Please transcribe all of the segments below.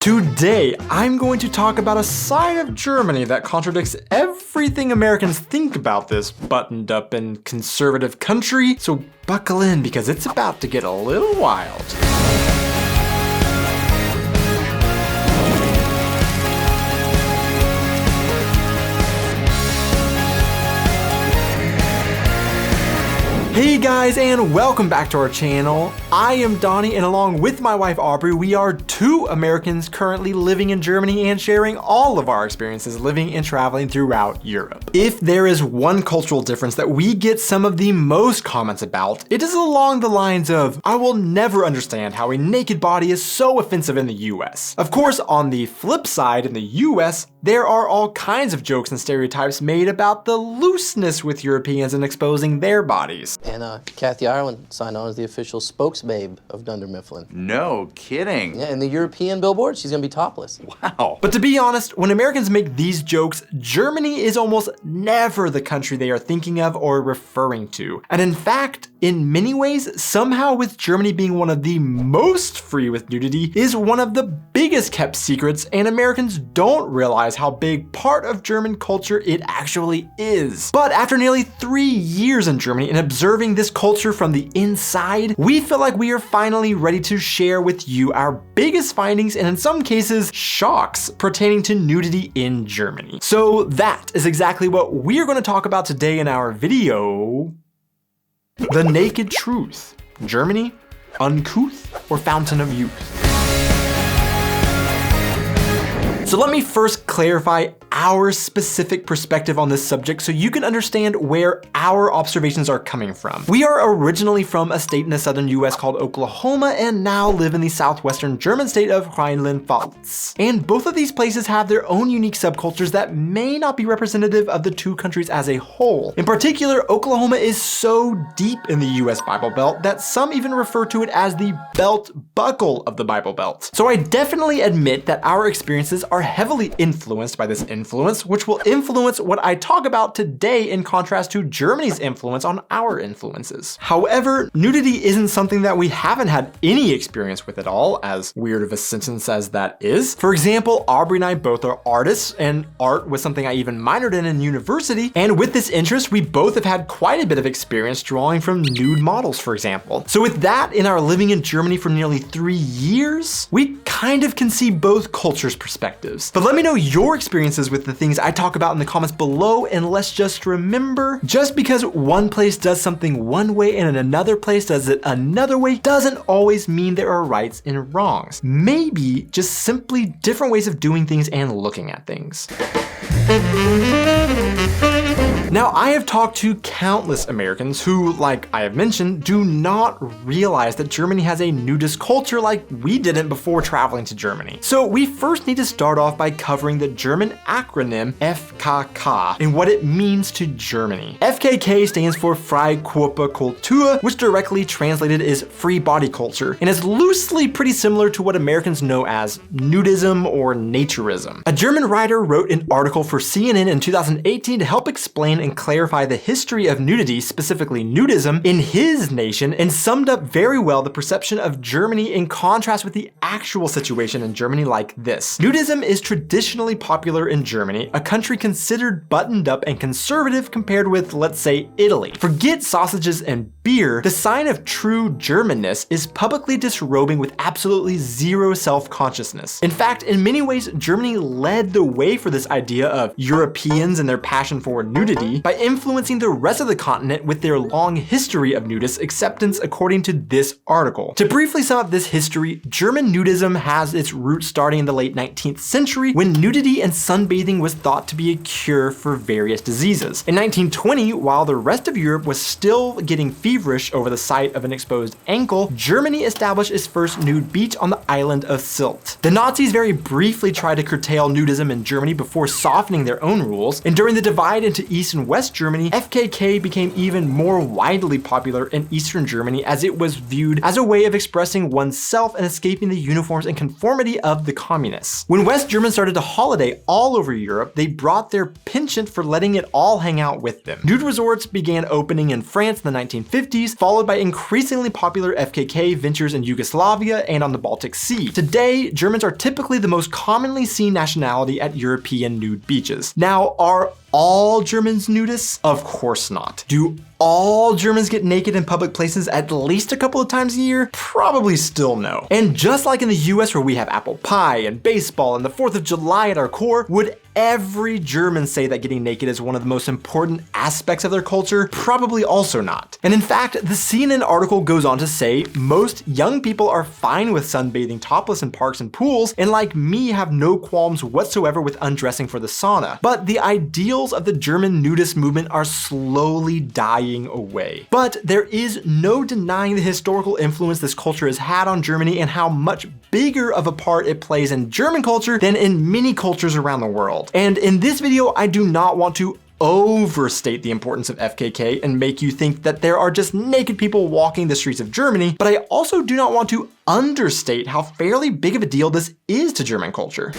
Today, I'm going to talk about a side of Germany that contradicts everything Americans think about this buttoned up and conservative country, so buckle in because it's about to get a little wild. Hey guys, and welcome back to our channel. I am Donnie, and along with my wife Aubrey, we are two Americans currently living in Germany and sharing all of our experiences living and traveling throughout Europe. If there is one cultural difference that we get some of the most comments about, it is along the lines of, I will never understand how a naked body is so offensive in the US. Of course, on the flip side, in the US, there are all kinds of jokes and stereotypes made about the looseness with Europeans in exposing their bodies. And Kathy Ireland signed on as the official spokesbabe of Dunder Mifflin. No kidding. Yeah, in the European billboard, she's gonna be topless. Wow. But to be honest, when Americans make these jokes, Germany is almost never the country they are thinking of or referring to. And in fact, in many ways, somehow with Germany being one of the most free with nudity is one of the biggest kept secrets, and Americans don't realize how big part of German culture it actually is. But after nearly 3 years in Germany and observing this culture from the inside, we feel like we are finally ready to share with you our biggest findings and in some cases, shocks pertaining to nudity in Germany. So that is exactly what we're going to talk about today in our video. The naked truth. Germany, uncouth, or fountain of youth? So let me first clarify our specific perspective on this subject so you can understand where our observations are coming from. We are originally from a state in the southern US called Oklahoma and now live in the southwestern German state of Rhineland-Pfalz. And both of these places have their own unique subcultures that may not be representative of the two countries as a whole. In particular, Oklahoma is so deep in the US Bible Belt that some even refer to it as the belt buckle of the Bible Belt. So I definitely admit that our experiences are heavily influenced by this influence, which will influence what I talk about today in contrast to Germany's influence on our influences. However, nudity isn't something that we haven't had any experience with at all, as weird of a sentence as that is. For example, Aubrey and I both are artists, and art was something I even minored in university, and with this interest, we both have had quite a bit of experience drawing from nude models, for example. So with that, in our living in Germany for nearly 3 years, we kind of can see both cultures' perspectives. But let me know your experiences with the things I talk about in the comments below, and let's just remember, just because one place does something one way and another place does it another way doesn't always mean there are rights and wrongs. Maybe just simply different ways of doing things and looking at things. Now, I have talked to countless Americans who, like I have mentioned, do not realize that Germany has a nudist culture like we didn't before traveling to Germany. So we first need to start off by covering the German acronym FKK and what it means to Germany. FKK stands for Freie Körperkultur, which directly translated is free body culture, and is loosely pretty similar to what Americans know as nudism or naturism. A German writer wrote an article for CNN in 2018 to help explain and clarify the history of nudity, specifically nudism, in his nation, and summed up very well the perception of Germany in contrast with the actual situation in Germany like this. Nudism is traditionally popular in Germany, a country considered buttoned up and conservative compared with, let's say, Italy. Forget sausages and beer, the sign of true Germanness is publicly disrobing with absolutely zero self-consciousness. In fact, in many ways, Germany led the way for this idea of Europeans and their passion for nudity by influencing the rest of the continent with their long history of nudist acceptance, according to this article. To briefly sum up this history, German nudism has its roots starting in the late 19th century when nudity and sunbathing was thought to be a cure for various diseases. In 1920, while the rest of Europe was still getting feverish over the sight of an exposed ankle, Germany established its first nude beach on the island of Sylt. The Nazis very briefly tried to curtail nudism in Germany before softening their own rules, and during the divide into to East and West Germany, FKK became even more widely popular in Eastern Germany as it was viewed as a way of expressing oneself and escaping the uniforms and conformity of the communists. When West Germans started to holiday all over Europe, they brought their penchant for letting it all hang out with them. Nude resorts began opening in France in the 1950s, followed by increasingly popular FKK ventures in Yugoslavia and on the Baltic Sea. Today, Germans are typically the most commonly seen nationality at European nude beaches. Now, are all Germans nudists? Of course not. Do all Germans get naked in public places at least a couple of times a year? Probably still no. And just like in the US where we have apple pie and baseball and the 4th of July at our core, would every German say that getting naked is one of the most important aspects of their culture? Probably also not. And in fact, the CNN article goes on to say most young people are fine with sunbathing topless in parks and pools, and like me have no qualms whatsoever with undressing for the sauna. But the ideals of the German nudist movement are slowly dying away. But there is no denying the historical influence this culture has had on Germany and how much bigger of a part it plays in German culture than in many cultures around the world. And in this video, I do not want to overstate the importance of FKK and make you think that there are just naked people walking the streets of Germany, but I also do not want to understate how fairly big of a deal this is to German culture.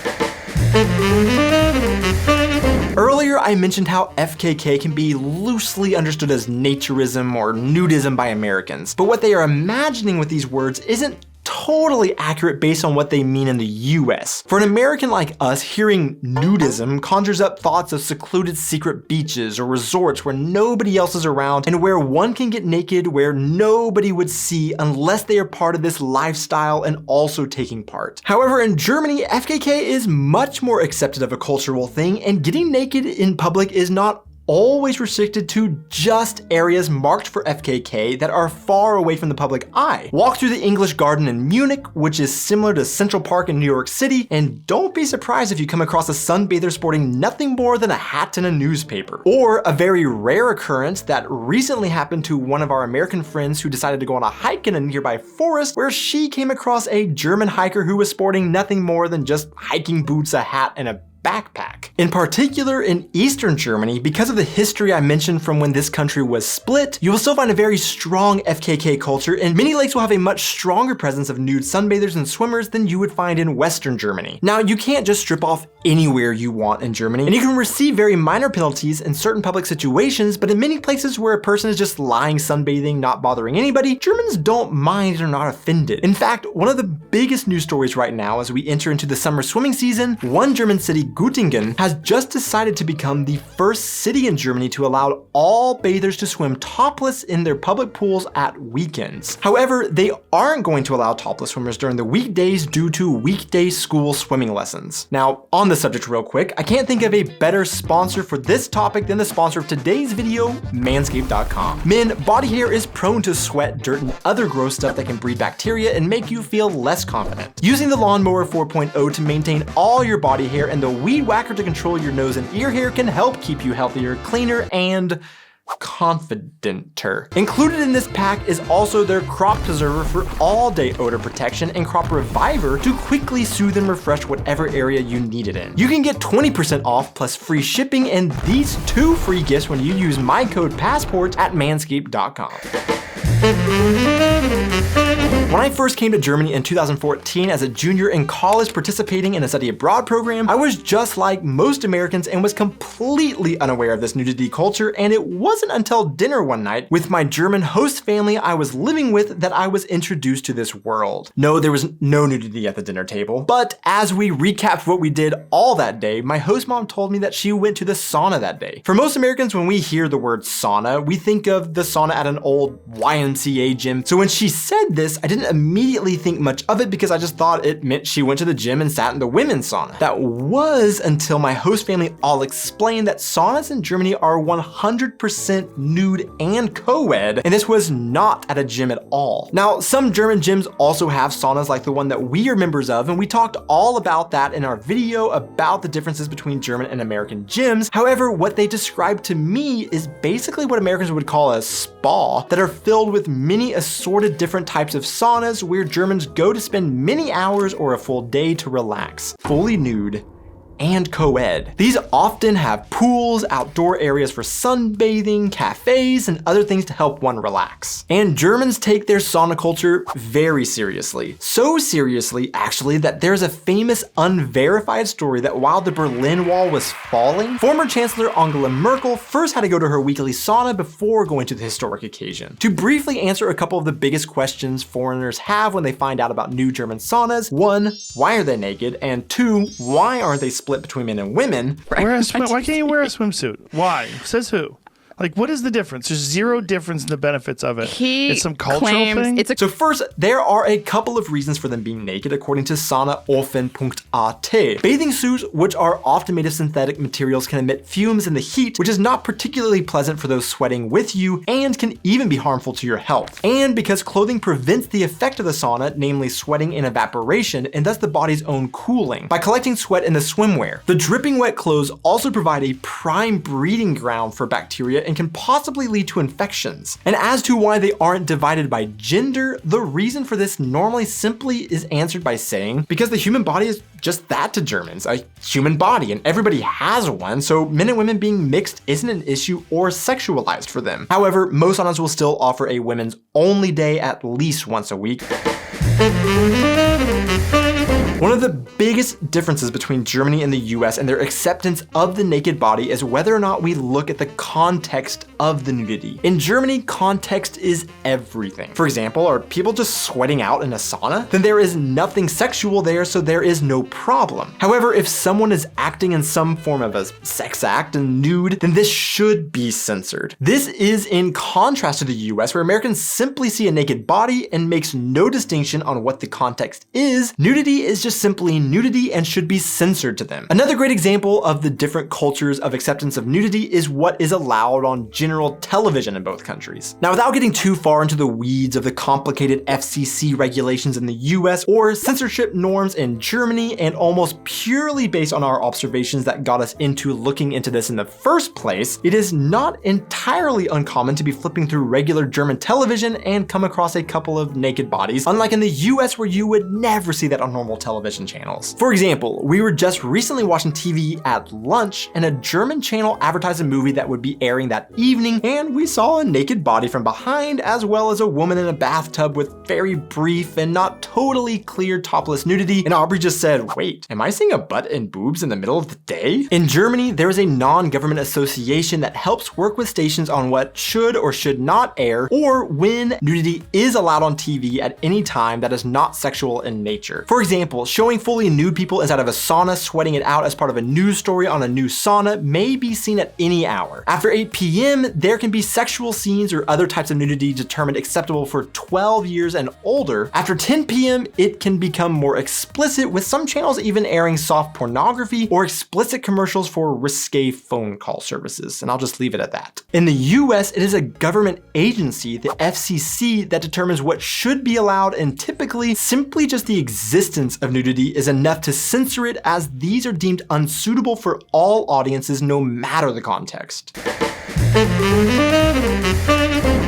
Earlier, I mentioned how FKK can be loosely understood as naturism or nudism by Americans, but what they are imagining with these words isn't totally accurate based on what they mean in the US. For an American like us, hearing nudism conjures up thoughts of secluded secret beaches or resorts where nobody else is around and where one can get naked where nobody would see unless they are part of this lifestyle and also taking part. However, in Germany, FKK is much more accepted of a cultural thing, and getting naked in public is not always restricted to just areas marked for FKK that are far away from the public eye. Walk through the English Garden in Munich, which is similar to Central Park in New York City, and don't be surprised if you come across a sunbather sporting nothing more than a hat and a newspaper. Or a very rare occurrence that recently happened to one of our American friends who decided to go on a hike in a nearby forest, where she came across a German hiker who was sporting nothing more than just hiking boots, a hat, and a backpack. In particular, in Eastern Germany, because of the history I mentioned from when this country was split, you will still find a very strong FKK culture, and many lakes will have a much stronger presence of nude sunbathers and swimmers than you would find in Western Germany. Now, you can't just strip off anywhere you want in Germany, and you can receive very minor penalties in certain public situations, but in many places where a person is just lying sunbathing, not bothering anybody, Germans don't mind and are not offended. In fact, one of the biggest news stories right now as we enter into the summer swimming season, one German city, Göttingen, has just decided to become the first city in Germany to allow all bathers to swim topless in their public pools at weekends. However, they aren't going to allow topless swimmers during the weekdays due to weekday school swimming lessons. Now, on the subject real quick, I can't think of a better sponsor for this topic than the sponsor of today's video, Manscaped.com. Men, body hair is prone to sweat, dirt, and other gross stuff that can breed bacteria and make you feel less confident. Using the Lawnmower 4.0 to maintain all your body hair and the Weed Whacker to control your nose and ear hair can help keep you healthier, cleaner, and confidenter. Included in this pack is also their Crop Preserver for all-day odor protection and Crop Reviver to quickly soothe and refresh whatever area you need it in. You can get 20% off plus free shipping and these 2 free gifts when you use my code PASSPORT at manscaped.com. When I first came to Germany in 2014 as a junior in college participating in a study abroad program, I was just like most Americans and was completely unaware of this nudity culture, and it wasn't until dinner one night with my German host family I was living with that I was introduced to this world. No, there was no nudity at the dinner table, but as we recapped what we did all that day, my host mom told me that she went to the sauna that day. For most Americans, when we hear the word sauna, we think of the sauna at an old YMCA gym, so when she said this, I didn't immediately think much of it because I just thought it meant she went to the gym and sat in the women's sauna. That was until my host family all explained that saunas in Germany are 100% nude and co-ed, and this was not at a gym at all. Now, some German gyms also have saunas like the one that we are members of, and we talked all about that in our video about the differences between German and American gyms. However, what they described to me is basically what Americans would call a spa that are filled with many assorted different types of saunas where Germans go to spend many hours or a full day to relax, fully nude and co-ed. These often have pools, outdoor areas for sunbathing, cafes, and other things to help one relax. And Germans take their sauna culture very seriously. So seriously, actually, that there's a famous unverified story that while the Berlin Wall was falling, former Chancellor Angela Merkel first had to go to her weekly sauna before going to the historic occasion. To briefly answer a couple of the biggest questions foreigners have when they find out about new German saunas: 1, why are they naked? And 2, why aren't they split between men and women? Why can't you wear a swimsuit? Why? Says who? Like, what is the difference? There's zero difference in the benefits of it. It's some cultural thing? So first, there are a couple of reasons for them being naked according to saunaoffen.at. Bathing suits, which are often made of synthetic materials, can emit fumes in the heat, which is not particularly pleasant for those sweating with you and can even be harmful to your health. And because clothing prevents the effect of the sauna, namely sweating and evaporation, and thus the body's own cooling, by collecting sweat in the swimwear. The dripping wet clothes also provide a prime breeding ground for bacteria and can possibly lead to infections. And as to why they aren't divided by gender, the reason for this normally simply is answered by saying, because the human body is just that to Germans, a human body, and everybody has one, so men and women being mixed isn't an issue or sexualized for them. However, most saunas will still offer a women's only day at least once a week. One of the biggest differences between Germany and the US and their acceptance of the naked body is whether or not we look at the context of the nudity. In Germany, context is everything. For example, are people just sweating out in a sauna? Then there is nothing sexual there, so there is no problem. However, if someone is acting in some form of a sex act and nude, then this should be censored. This is in contrast to the US, where Americans simply see a naked body and makes no distinction on what the context is. Nudity is just simply nudity and should be censored to them. Another great example of the different cultures of acceptance of nudity is what is allowed on general television in both countries. Now, without getting too far into the weeds of the complicated FCC regulations in the US or censorship norms in Germany, and almost purely based on our observations that got us into looking into this in the first place, it is not entirely uncommon to be flipping through regular German television and come across a couple of naked bodies, unlike in the US where you would never see that on normal television channels. For example, we were just recently watching TV at lunch and a German channel advertised a movie that would be airing that evening, and we saw a naked body from behind as well as a woman in a bathtub with very brief and not totally clear topless nudity, and Aubrey just said, wait, am I seeing a butt and boobs in the middle of the day? In Germany, there is a non-government association that helps work with stations on what should or should not air, or when nudity is allowed on TV at any time that is not sexual in nature. For example, showing fully nude people inside of a sauna sweating it out as part of a news story on a new sauna may be seen at any hour. After 8 p.m., there can be sexual scenes or other types of nudity determined acceptable for 12 years and older. After 10 p.m., it can become more explicit, with some channels even airing soft pornography or explicit commercials for risque phone call services, and I'll just leave it at that. In the US, it is a government agency, the FCC, that determines what should be allowed, and typically simply just the existence of nudity is enough to censor it, as these are deemed unsuitable for all audiences no matter the context.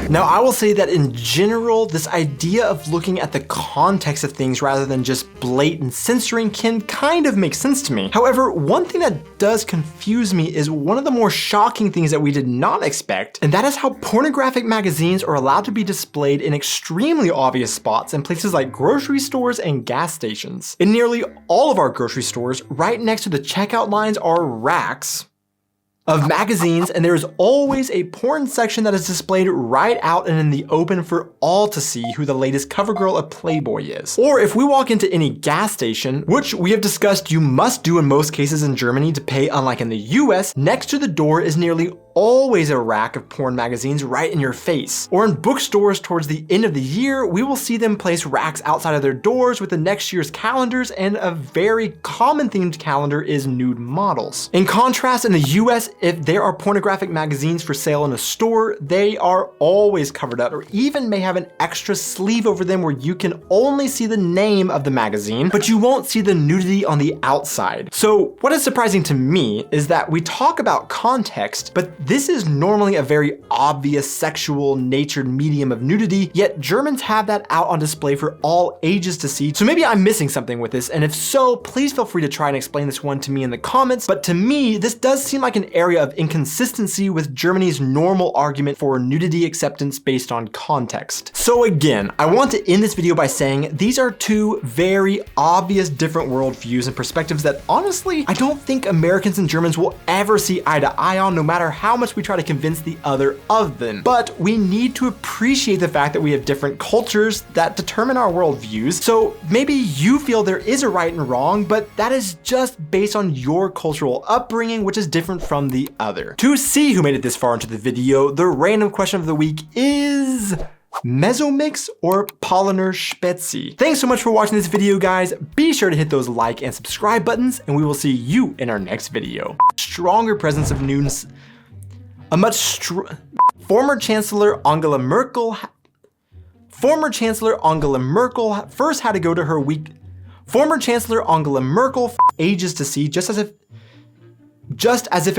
Now, I will say that in general, this idea of looking at the context of things rather than just blatant censoring can kind of make sense to me. However, one thing that does confuse me is one of the more shocking things that we did not expect, and that is how pornographic magazines are allowed to be displayed in extremely obvious spots in places like grocery stores and gas stations. In nearly all of our grocery stores, right next to the checkout lines are racks of magazines, and there is always a porn section that is displayed right out and in the open for all to see who the latest cover girl of Playboy is. Or if we walk into any gas station, which we have discussed you must do in most cases in Germany to pay unlike in the US, next to the door is nearly always a rack of porn magazines right in your face. Or in bookstores towards the end of the year, we will see them place racks outside of their doors with the next year's calendars, and a very common themed calendar is nude models. In contrast, in the US, if there are pornographic magazines for sale in a store, they are always covered up, or even may have an extra sleeve over them where you can only see the name of the magazine, but you won't see the nudity on the outside. So what is surprising to me is that we talk about context, but this is normally a very obvious sexual natured medium of nudity, yet Germans have that out on display for all ages to see. So maybe I'm missing something with this, and if so, please feel free to try and explain this one to me in the comments. But to me, this does seem like an area of inconsistency with Germany's normal argument for nudity acceptance based on context. So again, I want to end this video by saying these are two very obvious different worldviews and perspectives that honestly, I don't think Americans and Germans will ever see eye to eye on, no matter how much we try to convince the other of them. But we need to appreciate the fact that we have different cultures that determine our worldviews. So maybe you feel there is a right and wrong, but that is just based on your cultural upbringing, which is different from the other. To see who made it this far into the video, the random question of the week is Mesomix or Polliner Spezi? Thanks so much for watching this video, guys. Be sure to hit those like and subscribe buttons, and we will see you in our next video. Stronger presence of news. Former Chancellor Angela Merkel first had to go to her week. Former Chancellor Angela Merkel ages to see, just as if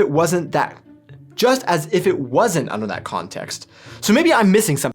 it wasn't under that context. So maybe I'm missing something.